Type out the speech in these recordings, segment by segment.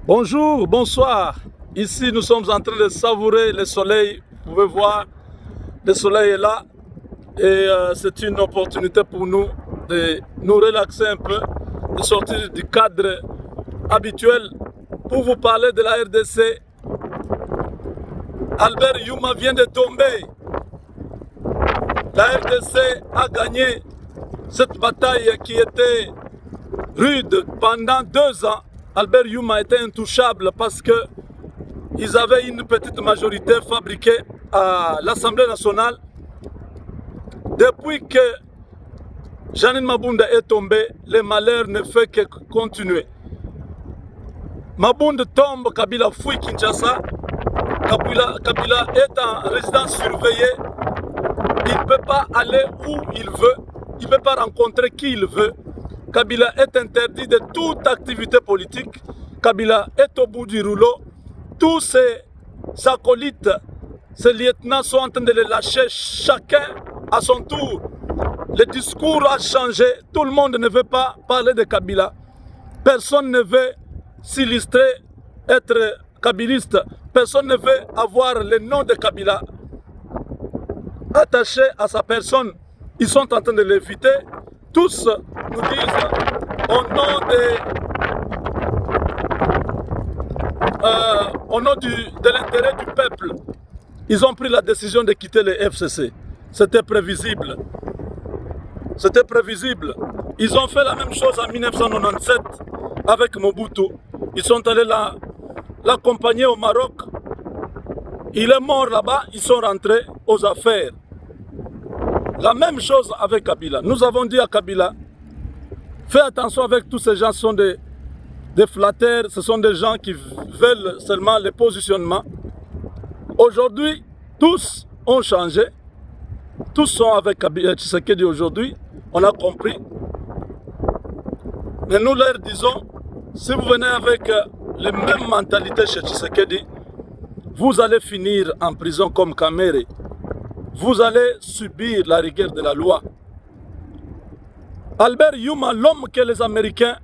Bonjour, bonsoir. Ici, nous sommes en train de savourer le soleil. Vous pouvez voir, le soleil est là. Et c'est une opportunité pour nous de nous relaxer un peu, de sortir du cadre habituel pour vous parler de la RDC. Albert Yuma vient de tomber. La RDC a gagné cette bataille qui était rude pendant 2 ans. Albert Yuma était intouchable parce qu'ils avaient une petite majorité fabriquée à l'Assemblée nationale. Depuis que Jeanine Mabunda est tombé, le malheur ne fait que continuer. Mabunda tombe, Kabila fouille Kinshasa. Kabila est en résidence surveillée. Il ne peut pas aller où il veut. Il ne peut pas rencontrer qui il veut. Kabila est interdit de toute activité politique. Kabila est au bout du rouleau. Tous ses acolytes, ses lieutenants sont en train de les lâcher, chacun à son tour. Le discours a changé. Tout le monde ne veut pas parler de Kabila. Personne ne veut s'illustrer, être kabiliste. Personne ne veut avoir le nom de Kabila attaché à sa personne. Ils sont en train de l'éviter. Tous nous disent au nom de l'intérêt du peuple. Ils ont pris la décision de quitter le FCC. C'était prévisible. C'était prévisible. Ils ont fait la même chose en 1997 avec Mobutu. Ils sont allés l'accompagner au Maroc. Il est mort là-bas, ils sont rentrés aux affaires. La même chose avec Kabila. Nous avons dit à Kabila, fais attention avec tous ces gens, ce sont des flatteurs, ce sont des gens qui veulent seulement les positionnements. Aujourd'hui, tous ont changé. Tous sont avec Kabila Tshisekedi aujourd'hui. On a compris. Mais nous leur disons, si vous venez avec les mêmes mentalités chez Tshisekedi, vous allez finir en prison comme Kamere. Vous allez subir la rigueur de la loi. Albert Yuma, l'homme que les Américains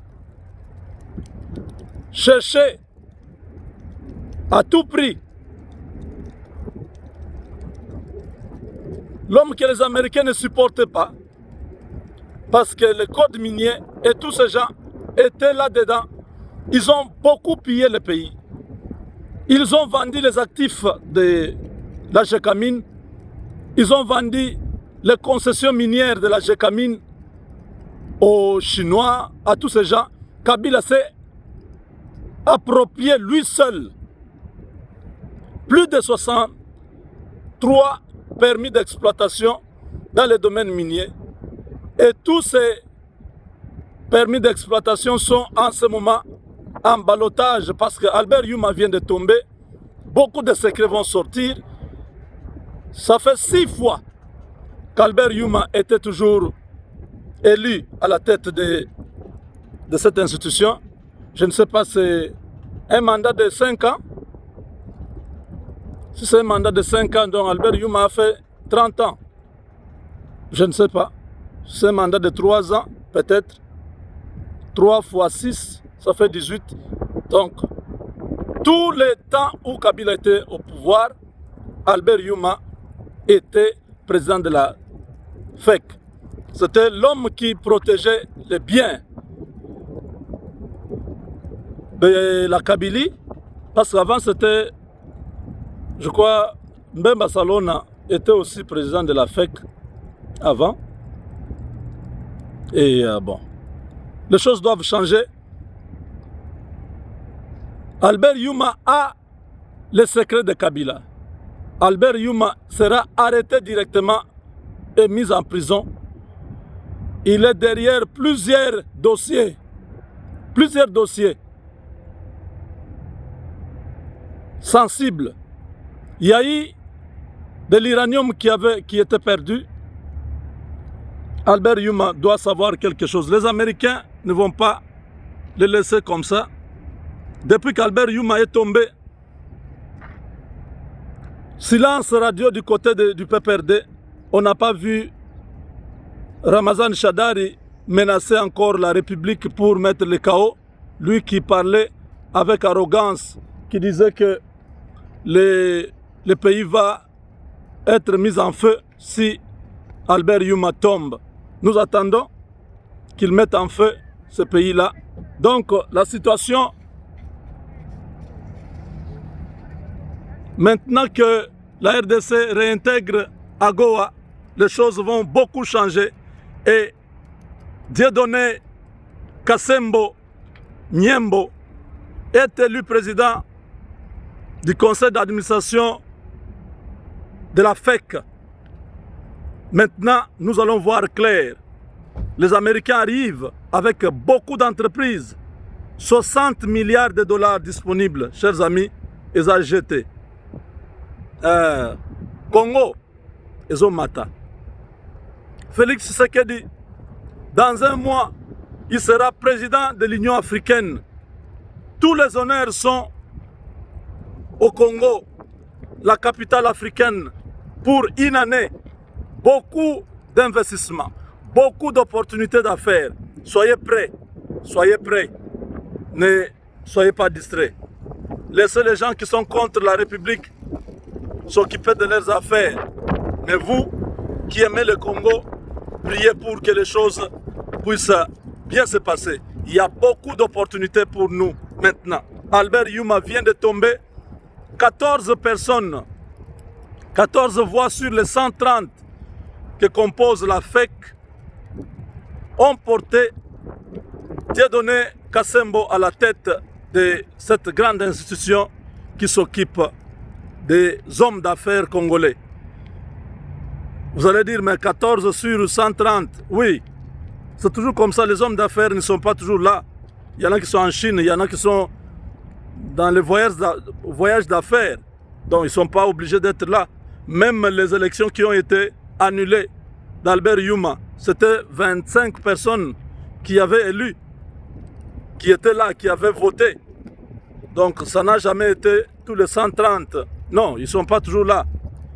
cherchaient à tout prix, l'homme que les Américains ne supportaient pas, parce que le code minier et tous ces gens étaient là-dedans. Ils ont beaucoup pillé le pays. Ils ont vendu les actifs de la Gécamine. Ils ont vendu les concessions minières de la Gécamine aux Chinois, à tous ces gens. Kabila s'est approprié lui seul plus de 63 permis d'exploitation dans les domaines miniers. Et tous ces permis d'exploitation sont en ce moment en ballottage parce que Albert Yuma vient de tomber. Beaucoup de secrets vont sortir. Ça fait 6 fois qu'Albert Yuma était toujours élu à la tête de cette institution. Je ne sais pas, c'est un mandat de 5 ans. Si c'est un mandat de 5 ans, donc Albert Yuma a fait 30 ans. Je ne sais pas. C'est un mandat de 3 ans, peut-être. 3 fois 6, ça fait 18. Donc, tout le temps où Kabila était au pouvoir, Albert Yuma était président de la FEC. C'était l'homme qui protégeait les biens de la Kabylie, parce qu'avant c'était, je crois, Mbemba Salona était aussi président de la FEC avant. Et bon, les choses doivent changer. Albert Yuma a le secret de Kabila. Albert Yuma sera arrêté directement et mis en prison. Il est derrière plusieurs dossiers sensibles. Il y a eu de l'uranium qui était perdu. Albert Yuma doit savoir quelque chose. Les Américains ne vont pas le laisser comme ça. Depuis qu'Albert Yuma est tombé, silence radio du côté du PPRD. On n'a pas vu Ramazan Shadari menacer encore la République pour mettre le chaos. Lui qui parlait avec arrogance qui disait que le pays va être mis en feu si Albert Yuma tombe. Nous attendons qu'il mette en feu ce pays-là. Donc la situation, maintenant que la RDC réintègre AGOA, les choses vont beaucoup changer et Dieudonné Kassembo Nyembo est élu président du conseil d'administration de la FEC. Maintenant, nous allons voir clair. Les Américains arrivent avec beaucoup d'entreprises. 60 milliards de dollars disponibles, chers amis, ils ont jeté. Congo, ils ont mata. Félix Tshisekedi, dans un mois, il sera président de l'Union africaine. Tous les honneurs sont au Congo, la capitale africaine, pour une année. Beaucoup d'investissements, beaucoup d'opportunités d'affaires. Soyez prêts, soyez prêts. Ne soyez pas distraits. Laissez les gens qui sont contre la République s'occuper de leurs affaires. Mais vous, qui aimez le Congo, priez pour que les choses puissent bien se passer. Il y a beaucoup d'opportunités pour nous maintenant. Albert Yuma vient de tomber. 14 personnes, 14 voix sur les 130 que compose la FEC ont porté Dieudonné Kassembo à la tête de cette grande institution qui s'occupe des hommes d'affaires congolais. Vous allez dire, mais 14 sur 130, oui, c'est toujours comme ça, les hommes d'affaires ne sont pas toujours là. Il y en a qui sont en Chine, il y en a qui sont dans les voyages d'affaires, donc ils ne sont pas obligés d'être là. Même les élections qui ont été annulées d'Albert Yuma, c'était 25 personnes qui avaient élu, qui étaient là, qui avaient voté. Donc ça n'a jamais été tous les 130. Non, ils ne sont pas toujours là.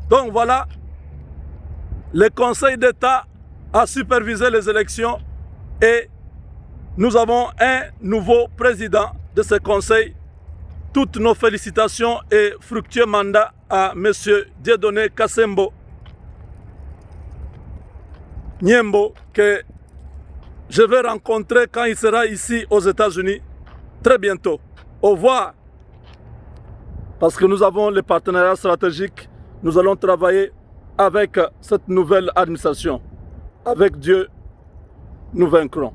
Donc voilà, le Conseil d'État a supervisé les élections et nous avons un nouveau président de ce Conseil. Toutes nos félicitations et fructueux mandat à M. Dieudonné Kassembo Nyembo, que je vais rencontrer quand il sera ici aux États-Unis très bientôt. Au revoir. Parce que nous avons les partenariats stratégiques, nous allons travailler avec cette nouvelle administration. Avec Dieu, nous vaincrons.